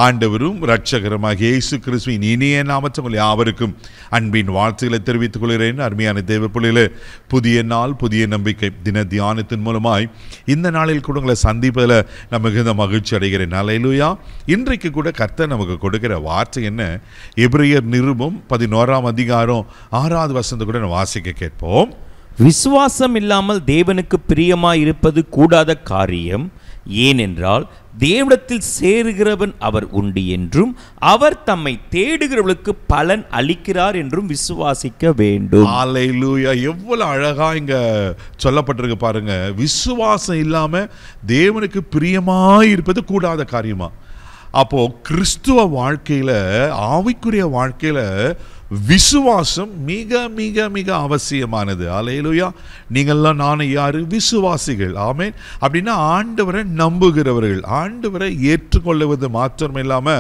ஆண்டவரும் இரட்சகருமாகிய இயேசு கிறிஸ்துவின் இனிய நாமத்தில் யாவருக்கும் அன்பின் வாழ்த்துக்களை தெரிவித்துக் கொள்கிறேன். அருமையான தேவ பிள்ளைகளே, புதிய நாள், புதிய நம்பிக்கை தின தியானத்தின் மூலமாய் இந்த நாளில் கூட உங்களை சந்திப்பதில் நான் மிகுந்த மகிழ்ச்சி அடைகிறேன். அல்லேலூயா. இன்றைக்கு கூட கர்த்தர் நமக்கு கொடுக்கிற வார்த்தை என்ன? எபிரேயர் நிருபம் 11ஆம் அதிகாரம் 6வது வசனத்தை கூட நான் வாசிக்க கேட்போம். விசுவாசம் இல்லாமல் தேவனுக்கு பிரியமாய் இருப்பது கூடாத காரியம். ஏனென்றால் தேவனிடத்தில் சேருகிறவன் அவர் உண்டு என்றும் அவர் தம்மை தேடுகிறவர்களுக்கு பலன் அளிக்கிறார் என்றும் விசுவாசிக்க வேண்டும். அல்லேலூயா. எவ்வளவு அழகா இங்க சொல்லப்பட்டிருக்கு பாருங்க. விசுவாசம் இல்லாம தேவனுக்கு பிரியமாய் இருப்பது கூடாத காரியமா? அப்போ கிறிஸ்துவ வாழ்க்கையில, ஆவிக்குரிய வாழ்க்கையில விசுவாசம் மிக மிக மிக அவசியமானது. அல்லேலூயா. நீங்கள்லாம் நானும் யாரு? விசுவாசிகள். ஆமென். அப்படின்னா ஆண்டவரை நம்புகிறவர்கள், ஆண்டவரை ஏற்றுக்கொள்ளுவது மாத்திரம் இல்லாம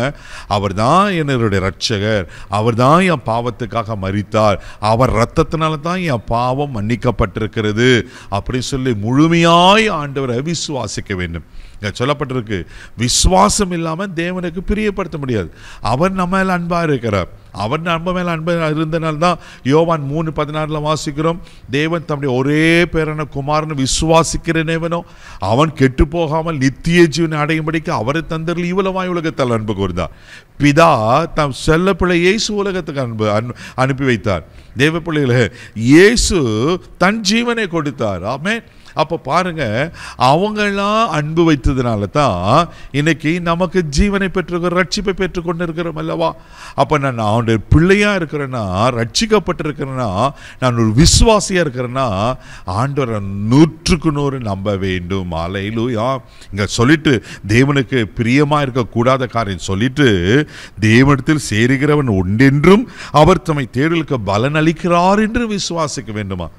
அவர் தான் என்னுடைய இரட்சகர், அவர் தான் என் பாவத்துக்காக மரித்தார், அவர் இரத்தத்தினால தான் என் பாவம் மன்னிக்கப்பட்டிருக்கிறது அப்படி சொல்லி முழுமையாய் ஆண்டவரை விசுவாசிக்க வேண்டும். சொல்லப்பட்டிருக்கு, விசுவாசம் இல்லாம தேவனுக்கு பிரியப்படுத்த முடியாது. அவர் நம்ம மேல அன்பா இருக்கிறார். அவர் நம்ம மேல அன்பா இருந்தனால்தான் யோவான் 3:16 வாசிக்கிறோம், தேவன் தம்முடைய ஒரே பேரான குமாரனை விசுவாசிக்கிறேனோ அவன் கெட்டு போகாமல் நித்திய ஜீவனை அடையும்படிக்கு அவரை தந்தரில் இவ்வளவாய் உலகத்தால் அன்பு கூர்ந்தார். பிதா தம் செல்ல பிள்ளை இயேசு உலகத்துக்கு அனுப்பி வைத்தார். தேவ பிள்ளைகளே, இயேசு தன் ஜீவனை கொடுத்தார். ஆமென். அப்போ பாருங்க, அவங்கெல்லாம் அன்பு வைத்ததுனால தான் இன்னைக்கு நமக்கு ஜீவனை பெற்றிருக்கிற, ரட்சிப்பை பெற்றுக்கொண்டு இருக்கிறோம் அல்லவா? அப்போ நான் அவனுடைய பிள்ளையா இருக்கிறேன்னா, ரட்சிக்கப்பட்டிருக்கிறேன்னா, நான் ஒரு விசுவாசியா இருக்கிறேன்னா ஆண்டவரை 100% நம்ப வேண்டும். அல்லேலூயா. இங்க சொல்லிட்டு தேவனுக்கு பிரியமா இருக்கக்கூடாத காரியம் சொல்லிட்டு, தேவனிடத்தில் சேருகிறவன் உண்டென்றும் அவர் தம்மை தேடலுக்கு பலன் அளிக்கிறார் என்று விசுவாசிக்க வேண்டுமா?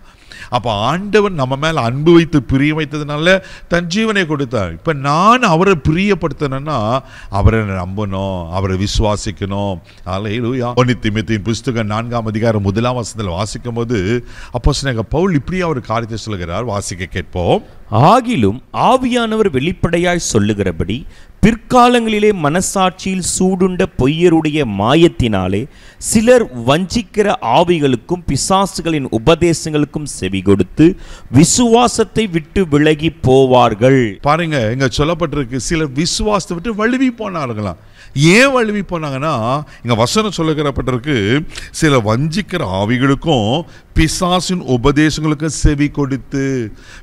அப்போ ஆண்டவன் நம்ம மேல அன்பு வைத்து பிரிய வைத்ததுனால தன் ஜீவனை கொடுத்தார். இப்ப நான் அவரை பிரியப்படுத்தணும்னா அவரை நம்பணும், அவரை விசுவாசிக்கணும். அல்லேலூயா. 1 தீமோத்தேயுவின் புஸ்தகம் 4ஆம் அதிகாரம் 1ஆம் வசனத்தில் வாசிக்கும் போது அப்போஸ்தலனாகிய பவுல் இப்படியா ஒரு காரியத்தை சொல்லுகிறார். வாசிக்க கேட்போம். ஆகிலும் ஆவியானவர் வெளிப்படையாய் சொல்லுகிறபடி பிற்காலங்களிலே மனசாட்சியில் சூடுண்ட பொய்யருடைய மாயத்தினாலே சிலர் வஞ்சிக்கிற ஆவிகளுக்கும் பிசாசுகளின் உபதேசங்களுக்கும் செவி கொடுத்து விசுவாசத்தை விட்டு விலகி போவார்கள். பாருங்க, இங்க சொல்லப்பட்டிருக்கு, சிலர் விசுவாசத்தை விட்டு வழுவி போனார்களாம். ஏன் வழுவி போனாங்கன்னா, இங்க வசனம் சொல்லுகிறப்பட்டிருக்கு, சில வஞ்சிக்கிற ஆவிகளுக்கும் பிசாசின் உபதேசங்களுக்கும் செவி கொடுத்து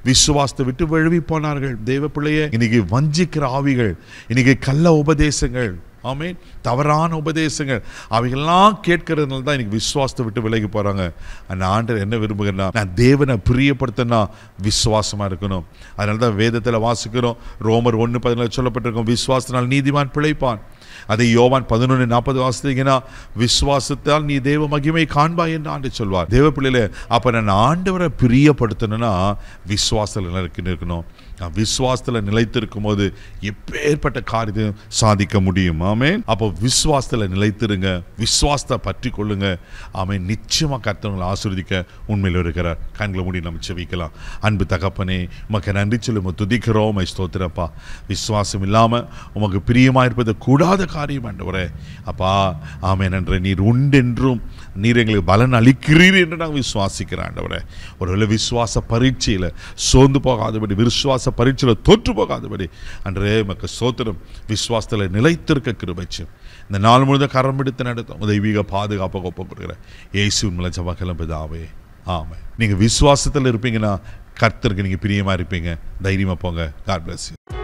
விசுவாசத்தை விட்டு வழுவி போனார்கள். தேவ பிள்ளையே, இன்னைக்கு வஞ்சிக்கிற ஆவிகள், இன்னைக்கு கள்ள உபதேசங்கள், ஆமென், தவறான உபதேசங்கள், அவைகள்லாம் கேட்கறதுனால தான் இன்னைக்கு விசுவாசத்தை விட்டு விலகி போறாங்க. அந்த ஆண்டவர் என்ன விரும்புகிறா? நான் தேவனை பிரியப்படுத்தினா விசுவாசமா இருக்கணும். அதனால தான் வேதத்தில் வாசிக்கிறோம், ரோமர் 1:14 சொல்லப்பட்டிருக்கும், விசுவாசத்தினால் நீதிமான் பிழைப்பான். அதை யோவான் 11:40 வாசித்தீங்கன்னா, விசுவாசத்தால் நீ தேவ மகிமை காண்பாய் என்று ஆண்டு சொல்வார். தேவ பிள்ளையில, அப்ப நான் ஆண்டவரை பிரியப்படுத்தணும்னா விசுவாசத்தில் இருக்கணும். விசுவாசத்தில் நிலைத்திருக்கும் போது எப்பேற்பட்ட காரியத்தையும் சாதிக்க முடியும். ஆமென். அப்போ விசுவாசத்தில் நிலைத்திருங்க, விசுவாசத்தை பற்றி கொள்ளுங்க. ஆமென். நிச்சயமா கர்த்தர் ஆசீர்வதிக்க உண்மையில் இருக்கிறார். கண்களை மூடி நம்ம செபிக்கலாம். அன்பு தகப்பனே, உமக்கு நன்றி சொல்லி உமக்கு துதிக்கிறோம், ஸ்தோத்திரப்பா. விசுவாசம் இல்லாம உமக்கு பிரியமா இருப்பது கூடாத காரியம் ஆண்டவரே. அப்பா, ஆமென். நன்றி. நீர் உண்டென்றும் நீர் எங்களுக்கு பலன் அளிக்கிறீர் என்று நாங்கள் விசுவாசிக்கிறோம் ஆண்டவரே. ஒருவேளை விசுவாச பரீட்சையில சோர்ந்து போகாதபடி, விசுவாச பரீட்சையில் தோற்று போகாதபடி அன்றே மக்க சோத்திரம், விசுவாசத்தில் நிலைத்திருக்க கிருபைச்சும் இந்த நாள் முழுவதும் கரம் பிடித்து நடத்தும் தெய்வீக பாதுகாப்பாக ஒப்புக்கொடுக்கிற இயேசுவின் மூலம் ஜெபம் பிதாவே, ஆமென். நீங்க விசுவாசத்தில் இருப்பீங்கன்னா கர்த்தருக்கு நீங்க பிரியமா இருப்பீங்க. தைரியமா போங்க. God bless you.